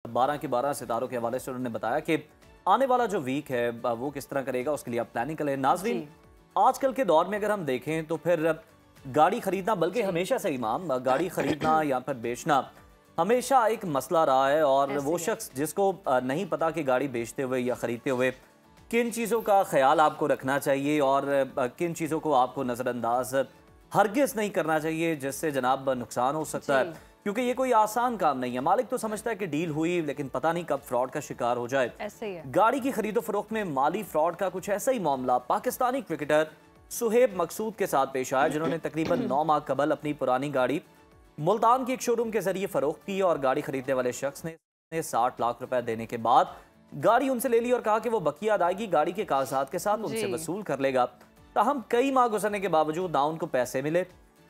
12 के 12 सितारों के हवाले से उन्होंने बताया कि आने वाला जो वीक है वो किस तरह करेगा, उसके लिए आप प्लानिंग करें। नाज़रीन, आजकल के दौर में अगर हम देखें तो फिर गाड़ी खरीदना, बल्कि हमेशा से इमाम, गाड़ी खरीदना या फिर बेचना हमेशा एक मसला रहा है। और वो शख्स जिसको नहीं पता कि गाड़ी बेचते हुए या खरीदते हुए किन चीज़ों का ख्याल आपको रखना चाहिए और किन चीज़ों को आपको नज़रअंदाज हरगिज़ नहीं करना चाहिए, जिससे जनाब नुकसान हो सकता है, क्योंकि ये कोई आसान काम नहीं है। मालिक तो समझता है कि डील हुई, लेकिन पता नहीं कब फ्रॉड का शिकार हो जाए। ऐसे ही है। गाड़ी की खरीदो फरोख्त में माली फ्रॉड का कुछ ऐसा ही मामला पाकिस्तानी क्रिकेटर सुहेब मकसूद के साथ पेश आया, जिन्होंने तकरीबन 9 माह कबल अपनी पुरानी गाड़ी मुल्तान की एक शोरूम के जरिए फरोख्त की और गाड़ी खरीदने वाले शख्स ने 60 लाख रुपए देने के बाद गाड़ी उनसे ले ली और कहा कि वो बकिया अदायगी गाड़ी के कागजात के साथ उनसे वसूल कर लेगा। ताहम कई माह गुजरने के बावजूद ना उनको पैसे मिले,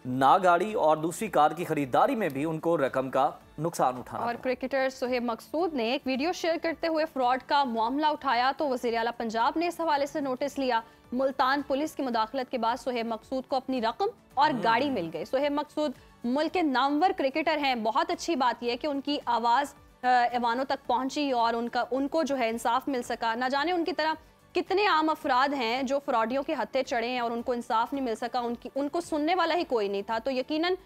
ना गाड़ी, और दूसरी कार की खरीदारी में भी उनको रकम का नुकसान उठाना। और क्रिकेटर सुहेब मकसूद ने एक वीडियो शेयर करते हुए फ्रॉड का मामला उठाया तो वज़ीर आला पंजाब ने इस हवाले से नोटिस लिया। मुल्तान पुलिस की मुदाखलत के बाद सुहेब मकसूद को अपनी रकम और गाड़ी मिल गई। सुहेब मकसूद मुल्क के नामवर क्रिकेटर हैं। बहुत अच्छी बात यह है कि उनकी आवाज़ ऐवानों तक पहुंची और उनको जो है इंसाफ मिल सका। ना जाने उनकी तरह कितने आम अफराद हैं जो फ्रॉडियों के हत्थे चढ़े हैं और उनको इंसाफ नहीं मिल सका, उनको सुनने वाला ही कोई नहीं था। तो यकीनन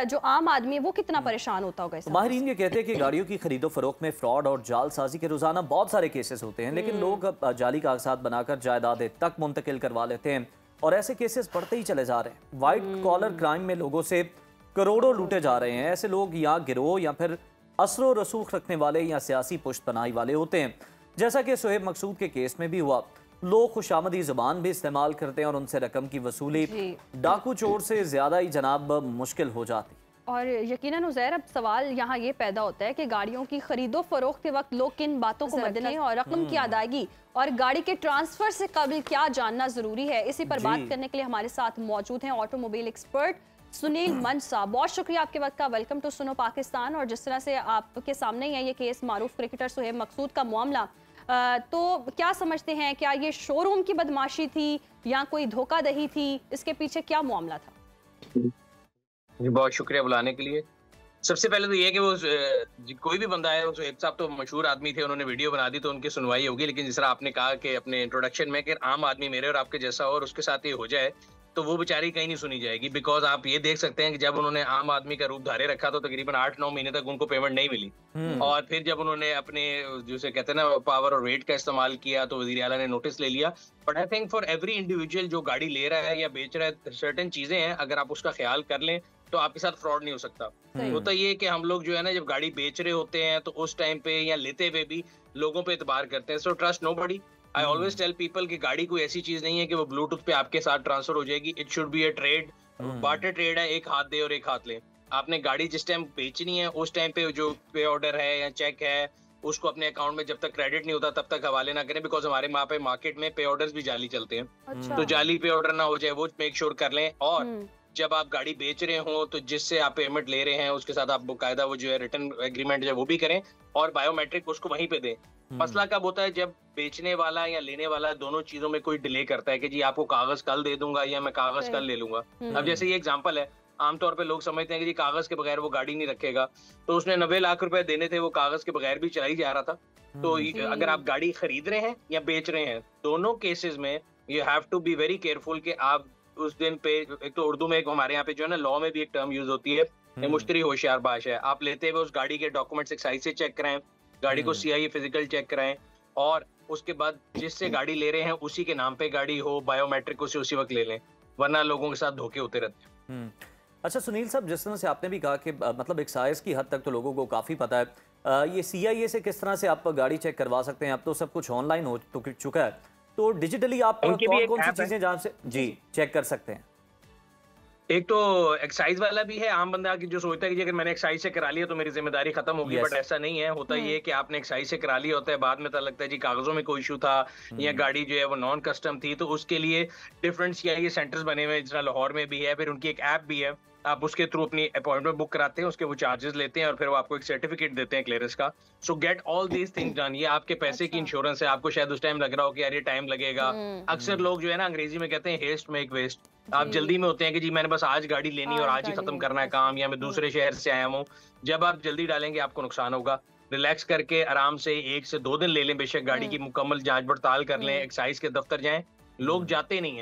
जो आम आदमी है वो कितना परेशान होता होगा। माहिरीन ये कहते हैं कि गाड़ियों की खरीदो फरोख्त में फ्रॉड और जालसाजी के रोजाना बहुत सारे केसेस होते हैं, लेकिन लोग जाली कागजात बनाकर जायदादें तक मुंतकिल करवा लेते हैं और ऐसे केसेस बढ़ते ही चले जा रहे हैं। व्हाइट कॉलर क्राइम में लोगों से करोड़ों लूटे जा रहे हैं। ऐसे लोग या गिरोह या फिर असरो रसूख रखने वाले या सियासी पुश्तपनाही वाले होते हैं, जैसा कि सुहेब मकसूद के केस में भी हुआ। लोग खुशामदी जुबान भी इस्तेमाल करते हैं और उनसे रकम की वसूली डाकू चोर से ज्यादा ही जनाब मुश्किल हो जाती। और यकीनन उज़ैर, अब सवाल यहाँ ये पैदा होता है कि गाड़ियों की खरीदो फरोख्त के वक्त लोग किन बातों को मद्देनजर रखें और रकम की अदायगी और गाड़ी के ट्रांसफर से कबल क्या जानना जरूरी है। इसी पर बात करने के लिए हमारे साथ मौजूद हैं ऑटोमोबाइल एक्सपर्ट सुनील मंच साहब। बहुत शुक्रिया आपके वक्त का। वेलकम टू सुनो पाकिस्तान। और जिस तरह से आपके सामने ही है ये केस मारूफ क्रिकेटर सुहेब मकसूद का मामला, तो क्या समझते हैं, क्या ये शोरूम की बदमाशी थी या कोई धोखाधड़ी थी? इसके पीछे क्या मामला था? जी बहुत शुक्रिया बुलाने के लिए। सबसे पहले तो ये है कि वो कोई भी बंदा है, वो एक साहब तो मशहूर आदमी थे, उन्होंने वीडियो बना दी तो उनकी सुनवाई होगी। लेकिन जिस तरह आपने कहा कि अपने इंट्रोडक्शन में कि आम आदमी मेरे और आपके जैसा और उसके साथ ये हो जाए, तो वो बेचारी कहीं नहीं सुनी जाएगी। बिकॉज आप ये देख सकते हैं कि जब उन्होंने आम आदमी का रूप धारे रखा तो तकरीबन 8-9 महीने तक उनको पेमेंट नहीं मिली। और फिर जब उन्होंने अपने जिसे कहते हैं ना पावर और वेट का इस्तेमाल किया तो वज़ीर आला ने नोटिस ले लिया। But I think for every individual जो गाड़ी ले रहा है या बेच रहा है, सर्टेन चीजें हैं, अगर आप उसका ख्याल कर लें तो आपके साथ फ्रॉड नहीं हो सकता। होता ये कि हम लोग जो है ना, जब गाड़ी बेच रहे होते हैं तो उस टाइम पे या लेते हुए भी लोगों पे एतबार करते हैं। So trust nobody. I always tell people कि गाड़ी कोई ऐसी चीज नहीं है कि वो ब्लूटूथ पे आपके साथ ट्रांसफर हो जाएगी। It should be a trade. Barter trade है, एक हाथ दे और एक हाथ ले। आपने गाड़ी जिस टाइम बेचनी है उस टाइम पे जो पे ऑर्डर है या चेक है उसको अपने अकाउंट में जब तक क्रेडिट नहीं होता तब तक हवाले ना करें। बिकॉज हमारे वहाँ पे मार्केट में पे ऑर्डर्स भी जाली चलते हैं। तो जाली पे ऑर्डर ना हो जाए वो मेक श्योर कर लें। और जब आप गाड़ी बेच रहे हो तो जिससे आप पेमेंट ले रहे हैं उसके साथ आप बाकायदा वो जो है रिटर्न एग्रीमेंट है वो भी करें और बायोमेट्रिक उसको वहीं पे दें। मसला कब होता है, जब बेचने वाला या लेने वाला दोनों चीजों में कोई डिले करता है कि जी आपको कागज कल दे दूंगा या मैं कागज कल ले लूंगा। अब जैसे ये एग्जांपल है, आमतौर पे लोग समझते हैं कि जी कागज के बगैर वो गाड़ी नहीं रखेगा, तो उसने 90 लाख रुपए देने थे, वो कागज के बगैर भी चलाई जा रहा था। तो अगर आप गाड़ी खरीद रहे हैं या बेच रहे हैं, दोनों केसेस में you have to be very careful कि आप उस दिन पे, एक तो उर्दू में एक हमारे यहाँ पे जो है ना लॉ में भी एक टर्म यूज होती है मुश्तरी होशियार बाश है। आप लेते हुए उस गाड़ी के डॉक्यूमेंट्स एक्साइज से चेक कराएं, गाड़ी को सीआईए फिजिकल चेक कराएं और उसके बाद जिससे गाड़ी ले रहे हैं उसी के नाम पे गाड़ी हो, बायोमेट्रिक उसी वक्त ले लें, वरना लोगों के साथ धोखे होते रहते हैं। अच्छा सुनील साहब, जिस तरह से आपने भी कहा कि मतलब एक्साइज की हद तक तो लोगों को काफ़ी पता है, ये सीआईए से किस तरह से आप गाड़ी चेक करवा सकते हैं? अब तो सब कुछ ऑनलाइन हो चुका है, तो डिजिटली आप कौन कौन सी चीजें जहाँ से जी चेक कर सकते हैं? एक तो एक्साइज वाला भी है। आम बंदा की जो सोचता है कि अगर मैंने एक्साइज से करा लिया तो मेरी जिम्मेदारी खत्म होगी, बट ऐसा नहीं है। होता ये है कि आपने एक्साइज से करा लिया होता है, बाद में पता लगता है जी कागजों में कोई इशू था या गाड़ी जो है वो नॉन कस्टम थी, तो उसके लिए डिफरेंट सीआईए सेंटर्स बने हुए हैं, जिस लाहौर में भी है, फिर उनकी एक ऐप भी है। आप उसके थ्रू अपनी अपॉइंटमेंट बुक कराते हैं, उसके वो चार्जेस लेते हैं और फिर वो आपको एक सर्टिफिकेट देते हैं क्लियरेंस का। सो get all these things done. ये आपके पैसे की इंश्योरेंस है। आपको शायद उस टाइम लग रहा हो कि यार ये टाइम लगेगा। अक्सर लोग जो है ना अंग्रेजी में कहते हैं हेस्ट मेक वेस्ट। आप जल्दी में होते हैं कि जी मैंने बस आज गाड़ी लेनी और आज ही खत्म करना है काम, या मैं दूसरे शहर से आया हूँ। जब आप जल्दी डालेंगे आपको नुकसान होगा। रिलैक्स करके आराम से 1 से 2 दिन ले लें, बेशक गाड़ी की मुकम्मल जांच पड़ताल कर लें, एक्साइज के दफ्तर जाएं। लोग जाते नहीं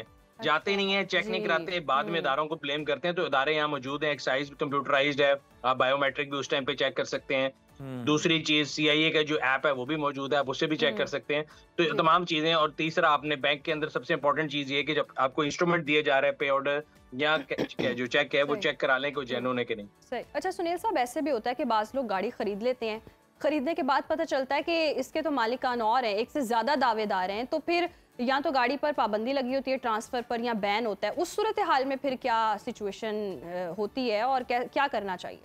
है, चेक नहीं कराते, बाद में इदारों को ब्लेम करते हैं। तो इदारे यहाँ मौजूद हैं, एक्साइज कंप्यूटराइज्ड है, आप बायोमेट्रिक भी उस टाइम पे चेक कर सकते हैं। दूसरी चीज CIA का जो ऐप है वो भी मौजूद है, आप उससे भी चेक कर सकते हैं। तो ये तमाम चीजें। और तीसरा, आपने बैंक के अंदर सबसे इंपॉर्टेंट चीज ये कि जब आपको इंस्ट्रूमेंट दिए जा रहा है पे ऑर्डर या जो चेक है वो चेक करा लें कि जेन्युइन है कि नहीं। सही। अच्छा सुनील साहब, ऐसे भी होता है कि बाज लोग गाड़ी खरीद लेते हैं, खरीदने के बाद पता चलता है कि इसके तो मालिकान और हैं, एक से ज्यादा दावेदार हैं, तो फिर या तो गाड़ी पर पाबंदी लगी होती है ट्रांसफर पर या बैन होता है। उस सूरत हाल में फिर क्या सिचुएशन होती है और क्या करना चाहिए?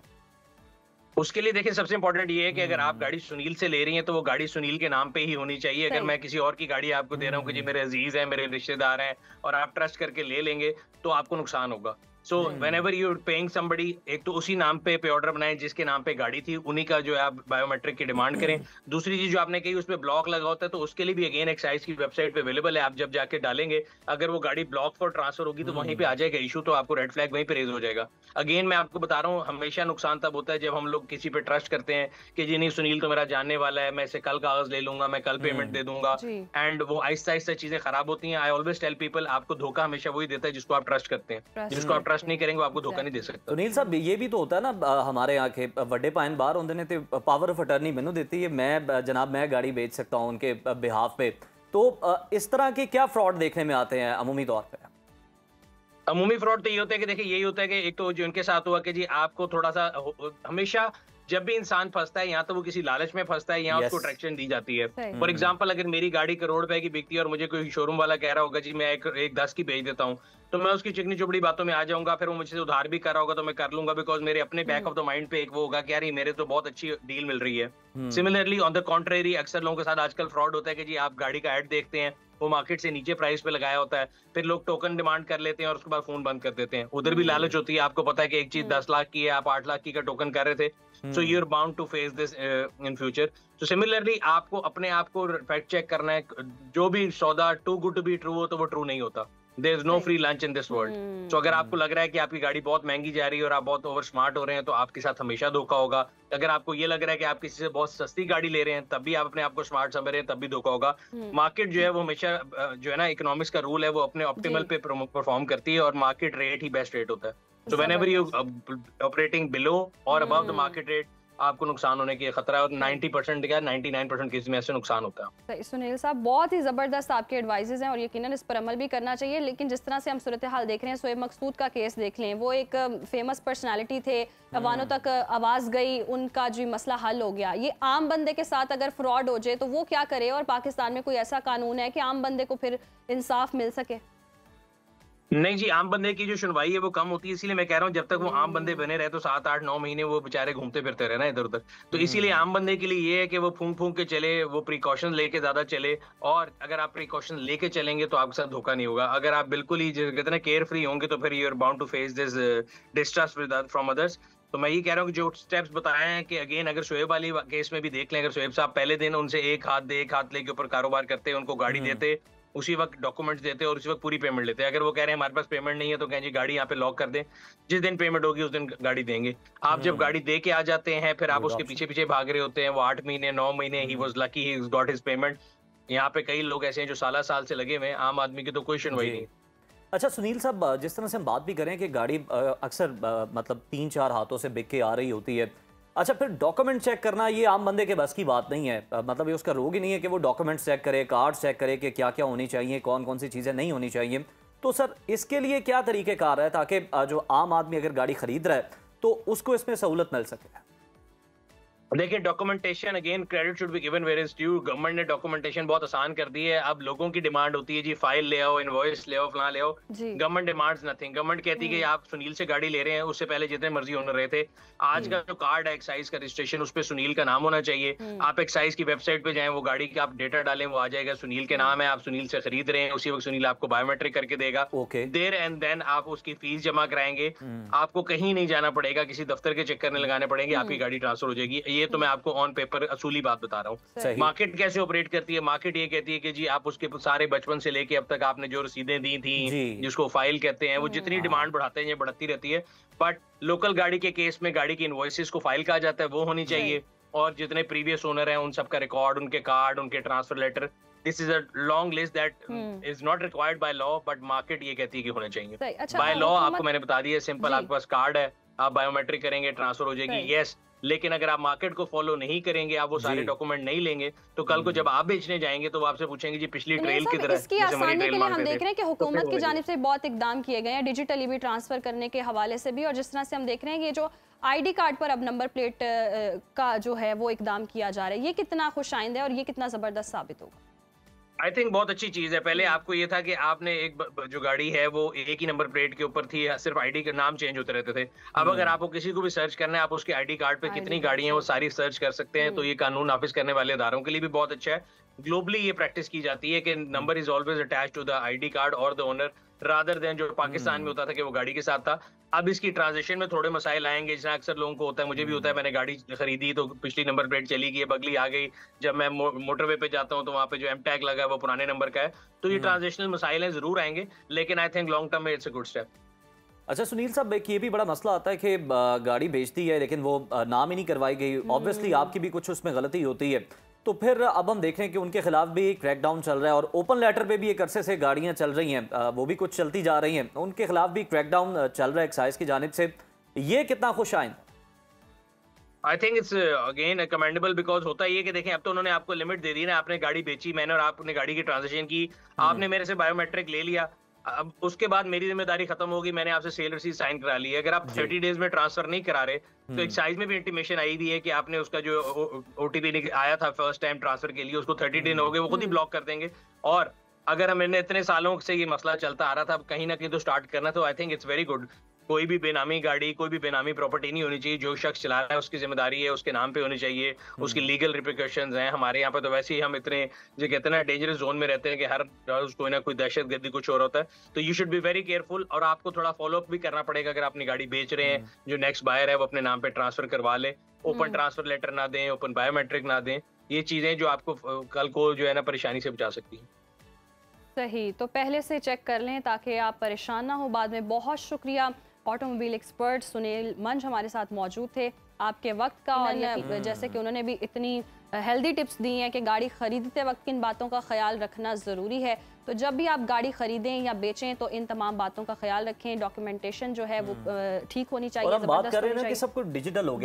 उसके लिए देखिए, सबसे इंपॉर्टेंट ये है कि अगर आप गाड़ी सुनील से ले रही हैं तो वो गाड़ी सुनील के नाम पे ही होनी चाहिए। अगर मैं किसी और की गाड़ी आपको दे रहा हूँ कि जी मेरे अजीज हैं, मेरे रिश्तेदार हैं, और आप ट्रस्ट करके ले लेंगे तो आपको नुकसान होगा। So whenever you paying somebody, एक तो उसी नाम पे ऑर्डर बनाएं जिसके नाम पे गाड़ी थी, उन्हीं का जो है आप बायोमेट्रिक की डिमांड करें। दूसरी चीज जो आपने कही, उस पे ब्लॉक लगा होता है, तो उसके लिए भी अगेन एक्साइज की वेबसाइट पे अवेलेबल है, आप जब जाके डालेंगे अगर वो गाड़ी ब्लॉक फॉर ट्रांसफर होगी तो वहीं पे आ जाएगा इशू, तो आपको रेड फ्लैग वहीं पे रेज हो जाएगा। अगेन मैं आपको बता रहा हूँ, हमेशा नुकसान तब होता है जब हम लोग किसी पे ट्रस्ट करते हैं कि जी नहीं सुनील तो मेरा जानने वाला है, मैं इसे कल कागज ले लूंगा, मैं कल पेमेंट दे दूंगा, एंड वो आहिस्ता आहिस्ता चीजें खराब होती हैं। आई ऑलवेज टेल पीपल, आपको धोखा हमेशा वही देता है जिसको आप ट्रस्ट करते हैं, जिसको आप ट्रस्ट नहीं करेंगे वो आपको धोखा नहीं दे सकता। सुनील साहब, ये भी तो होता है ना, हमारे यहाँ के ਵੱਡੇ ਭਾਈਨ ਬਾਹਰ ਹੁੰਦੇ ਨੇ ਤੇ पावर ऑफ अटर्नी ਮੈਨੂੰ ਦਿੱਤੀ है, मैं गाड़ी बेच सकता हूँ उनके बिहाफ पे। तो इस तरह के क्या फ्रॉड देखने में आते हैं अमूमी तौर पे? अमूमी फ्रॉड तो ये होता है कि देखिए, यही होता है कि एक तो जो उनके साथ हुआ कि जी आपको थोड़ा सा हमेशा जब भी इंसान फंसता है, या तो वो किसी लालच में फंसता है या उसको ट्रैक्शन दी जाती है। फॉर एग्जांपल, अगर मेरी गाड़ी करोड़ रुपए की बिकती है और मुझे कोई शोरूम वाला कह रहा होगा जी मैं एक 10 की बेच देता हूँ, तो मैं उसकी चिकनी चुपड़ी बातों में आ जाऊंगा, फिर वो मुझसे उधार भी कर रहा होगा तो मैं कर लूंगा, बिकॉज मेरे अपने बैक ऑफ द माइंड पे एक वो होगा कि यार ये मेरे तो बहुत अच्छी डील मिल रही है। सिमिलरली ऑन द कॉन्ट्रेरी, अक्सर लोगों के साथ आजकल फ्रॉड होता है कि जी आप गाड़ी का एड देखते हैं, वो मार्केट से नीचे प्राइस पे लगाया होता है, फिर लोग टोकन डिमांड कर लेते हैं और उसके बाद फोन बंद कर देते हैं। उधर भी लालच होती है, आपको पता है कि एक चीज 10 लाख की है, आप 8 लाख की का टोकन कर रहे थे, so you are bound to face this in future. तो सिमिलरली आपको अपने आप को फैक्ट चेक करना है, जो भी सौदा too good to be true हो तो वो ट्रू नहीं होता। There is no free lunch in this world. So अगर आपको लग रहा है कि आपकी गाड़ी बहुत महंगी जा रही है और आप बहुत ओवर स्मार्ट हो रहे हैं, तो आपके साथ हमेशा धोखा होगा। अगर आपको ये लग रहा है कि आप किसी से बहुत सस्ती गाड़ी ले रहे हैं, तब भी आप अपने आप को स्मार्ट समझ रहे हैं, तब भी धोखा होगा। मार्केट जो है वो हमेशा जो है ना, इकोनॉमिक्स का रूल है, वो अपने ऑप्टिमल पे परफॉर्म करती है और मार्केट रेट ही बेस्ट रेट होता है। So whenever you operating below और अबव द मार्केट रेट, आपको नुकसान होने की खतरा है, और 90% क्या 99% केस में ऐसे नुकसान होता है। सुनील साहब, बहुत ही जबरदस्त आपके एडवाइजेज हैं और यकीनन इस पर अमल भी करना चाहिए। लेकिन जिस तरह से हम सूरत हाल देख रहे हैं, शोएब मकसूद का केस देख लें, वो एक फेमस पर्सनालिटी थे, अवानों तक आवाज़ गई, उनका जो मसला हल हो गया। ये आम बंदे के साथ अगर फ्रॉड हो जाए तो वो क्या करे? और पाकिस्तान में कोई ऐसा कानून है कि आम बंदे को फिर इंसाफ मिल सके? नहीं जी, आम बंदे की जो सुनवाई है वो कम होती है, इसीलिए मैं कह रहा हूँ जब तक वो आम बंदे बने रहे तो 7, 8, 9 महीने वो बेचारे घूमते फिरते रहे ना इधर उधर। तो इसीलिए आम बंदे के लिए ये है कि वो फूंक फूंक के चले, वो प्रिकॉशन लेके ज्यादा चले, और अगर आप प्रिकॉशन लेके चलेंगे तो आपके साथ धोखा नहीं होगा। अगर आप बिल्कुल ही कहते ना केयर फ्री होंगे तो फिर you are bound to face this distrust from others. तो मैं ये कह रहा हूँ कि जो स्टेप्स बताए हैं कि अगेन अगर शोएब वाली केस में भी देख लें, अगर शोएब साहब पहले दिन उनसे एक हाथ लेके ऊपर कारोबार करते, उनको गाड़ी देते, उसी वक्त डॉक्यूमेंट्स देते और उसी वक्त पूरी पेमेंट लेते। अगर वो कह रहे हैं हमारे पास पेमेंट नहीं है तो कहें जी गाड़ी यहाँ पे लॉक कर दें, जिस दिन पेमेंट होगी उस दिन गाड़ी देंगे। आप जब गाड़ी दे के आ जाते हैं, फिर आप उसके पीछे पीछे भाग रहे होते हैं, वो 8 महीने 9 महीने, he was lucky he got his payment. यहाँ पे कई लोग ऐसे हैं जो साल से लगे हुए हैं, आम आदमी की तो कोई सुनवाई नहीं। अच्छा सुनील साहब, जिस तरह से हम बात भी करें कि गाड़ी अक्सर मतलब 3-4 हाथों से बिक के आ रही होती है, अच्छा फिर डॉक्यूमेंट चेक करना ये आम बंदे के बस की बात नहीं है। मतलब ये उसका रोग ही नहीं है कि वो डॉक्यूमेंट्स चेक करे, कार्ड चेक करे कि क्या क्या होनी चाहिए, कौन कौन सी चीज़ें नहीं होनी चाहिए। तो सर इसके लिए क्या तरीक़ेकार है ताकि जो आम आदमी अगर गाड़ी खरीद रहा है तो उसको इसमें सहूलत मिल सके? देखिए, documentation again credit should be given where is due. Government ने डॉक्यूमेंटेशन बहुत आसान कर दी है। अब लोगों की डिमांड होती है जी फाइल ले आओ, इनवॉइस ले आओ, फलां ले आओ। Government demands nothing. गवर्नमेंट कहती है कि आप सुनील से गाड़ी ले रहे हैं, उससे पहले जितने मर्जी ओनर रहे थे, आज का जो कार्ड है एक्साइज का रजिस्ट्रेशन, उस पर सुनील का नाम होना चाहिए। आप एक्साइज की वेबसाइट पे जाएं, वो गाड़ी का आप डेटा डालें, वो आ जाएगा, सुनील के नाम है, आप सुनील से खरीद रहे हैं, उसी वक्त सुनील आपको बायोमेट्रिक करके देगा। देयर एंड देन आप उसकी फीस जमा कराएंगे, आपको कहीं नहीं जाना पड़ेगा, किसी दफ्तर के चक्कर नहीं लगाने पड़ेंगे, आपकी गाड़ी ट्रांसफर हो जाएगी। ये तो मैं आपको ऑन पेपर असूली बात बता रहा हूँ। मार्केट कैसे ऑपरेट करती है? मार्केट ये कहती है कि जी आप उसके सारे बचपन से लेके अब तक आपने जो रसीदें दी थी, जिसको फाइल कहते हैं, वो जितनी डिमांड बढ़ाते हैं ये बढ़ती रहती है। बट लोकल गाड़ी के केस में गाड़ी की इनवॉइसेस को फाइल कहा जाता है, वो होनी चाहिए। और जितने प्रीवियस ओनर हैं उन सबका रिकॉर्ड, उनके कार्ड, उनके transfer letter, this is a long list that is not required by law, but market ये कहती है कि होने चाहिए। अच्छा, बाय लॉ आपको मैंने बता दिया सिंपल, आपके पास कार्ड है, आप बायोमेट्रिक करेंगे, ट्रांसफर हो जाएगी, यस। लेकिन अगर आप मार्केट को फॉलो नहीं करेंगे, आप वो सारे डॉक्यूमेंट नहीं लेंगे, तो कल को जब आप बेचने जाएंगे तो वो आपसे पूछेंगे जी पिछली ट्रेल की तरह। इसकी आसानी के लिए हम देख रहे हैं कि हुकूमत की जानिब से बहुत इकदाम किए गए हैं डिजिटली भी ट्रांसफर करने के हवाले से भी, और जिस तरह से हम देख रहे हैं ये जो आईडी कार्ड पर अब नंबर प्लेट का जो है वो इकदाम किया जा रहा है, ये कितना खुशाइंद है और ये कितना जबरदस्त साबित होगा? आई थिंक बहुत अच्छी चीज है। पहले आपको ये था कि आपने एक जो गाड़ी है वो एक ही नंबर प्लेट के ऊपर थी, सिर्फ आईडी के नाम चेंज होते रहते थे। अब अगर आपको किसी को भी सर्च करना है, आप उसके आईडी कार्ड पे कितनी गाड़ियां हैं वो सारी सर्च कर सकते हैं। तो ये कानून नाफिज करने वाले इदारों के लिए भी बहुत अच्छा है। ग्लोबली ये प्रैक्टिस की जाती है कि number is always attached to the ID card और द ओनर, रादर देन जो पाकिस्तान में होता था कि वो गाड़ी के साथ था। अब इसकी ट्रांजिशन में थोड़े मसाइल आएंगे, जिसमें अक्सर लोगों को होता है, मुझे भी होता है, मैंने गाड़ी खरीदी तो पिछली नंबर प्लेट चली गई, अगली आ गई, जब मैं मोटरवे पे जाता हूँ तो वहाँ पे जो एम टैग लगा है वो पुराने नंबर का है। तो ये ट्रांजिशनल मसाइल हैं, जरूर आएंगे, लेकिन आई थिंक लॉन्ग टर्म में इट्स अ गुड स्टेप। अच्छा सुनील साहब, एक ये भी बड़ा मसला आता है कि गाड़ी बेचती है लेकिन वो नाम ही नहीं करवाई गई, ऑब्वियसली आपकी भी कुछ उसमें गलती होती है, तो फिर अब हम देख रहे हैं कि उनके खिलाफ भी क्रैकडाउन चल रहा है और ओपन लेटर पे भी एक अरसे से गाड़ियां चल रही हैं, वो भी कुछ चलती जा रही हैं, उनके खिलाफ भी क्रैकडाउन चल रहा है एक्साइज की जानिब से, ये कितना खुश आइन? I think it's again commendable, because होता ही है कि देखें अब तो उन्होंने आपको लिमिट दे दी ना, आपने गाड़ी बेची, मैंने और आपने गाड़ी की ट्रांजेक्शन की, आपने मेरे से बायोमेट्रिक ले लिया, अब उसके बाद मेरी जिम्मेदारी खत्म होगी, मैंने आपसे सेल रसीद साइन करा ली है। अगर आप 30 डेज में ट्रांसफर नहीं करा रहे तो एक्साइज में भी इंटीमेशन आई हुई है कि आपने उसका जो ओटीपी आया था फर्स्ट टाइम ट्रांसफर के लिए, उसको 30 दिन हो गए, वो खुद ही ब्लॉक कर देंगे। और अगर हमने इतने सालों से ये मसला चलता आ रहा था, अब कहीं ना कहीं तो स्टार्ट करना, तो I think it's very good. कोई भी बेनामी गाड़ी, कोई भी बेनामी प्रॉपर्टी नहीं होनी चाहिए, जो शख्स चला रहा है उसकी जिम्मेदारी है, उसके नाम पे होनी चाहिए, उसकी लीगल रिप्रिकॉशंस हैं। हमारे यहाँ पे तो वैसे ही हम इतने जो कहते हैं ना डेंजरस जोन में रहते हैं कि हर रोज कोई ना कोई दहशतगर्दी कुछ हो रहा होता है, तो you should be very careful. और आपको थोड़ा फॉलोअप भी करना पड़ेगा, अगर अपनी गाड़ी बेच रहे हैं, जो नेक्स्ट बायर है वो अपने नाम पे ट्रांसफर करवा ले, ओपन ट्रांसफर लेटर ना दें, ओपन बायोमेट्रिक ना दें, ये चीजें जो आपको कल को जो है ना परेशानी से बचा सकती है। सही, तो पहले से चेक कर लें ताकि आप परेशान ना हो बाद में। बहुत शुक्रिया ऑटोमोबाइल एक्सपर्ट सुनील मंज हमारे साथ मौजूद थे, आपके वक्त का, और जैसे कि उन्होंने भी इतनी हेल्दी टिप्स दी हैं कि गाड़ी खरीदते वक्त किन बातों का ख्याल रखना ज़रूरी है। तो जब भी आप गाड़ी खरीदें या बेचें तो इन तमाम बातों का ख्याल रखें, डॉक्यूमेंटेशन जो है वो ठीक होनी चाहिए, और हम बात कर रहे हैं ना कि सब कुछ डिजिटल हो गया।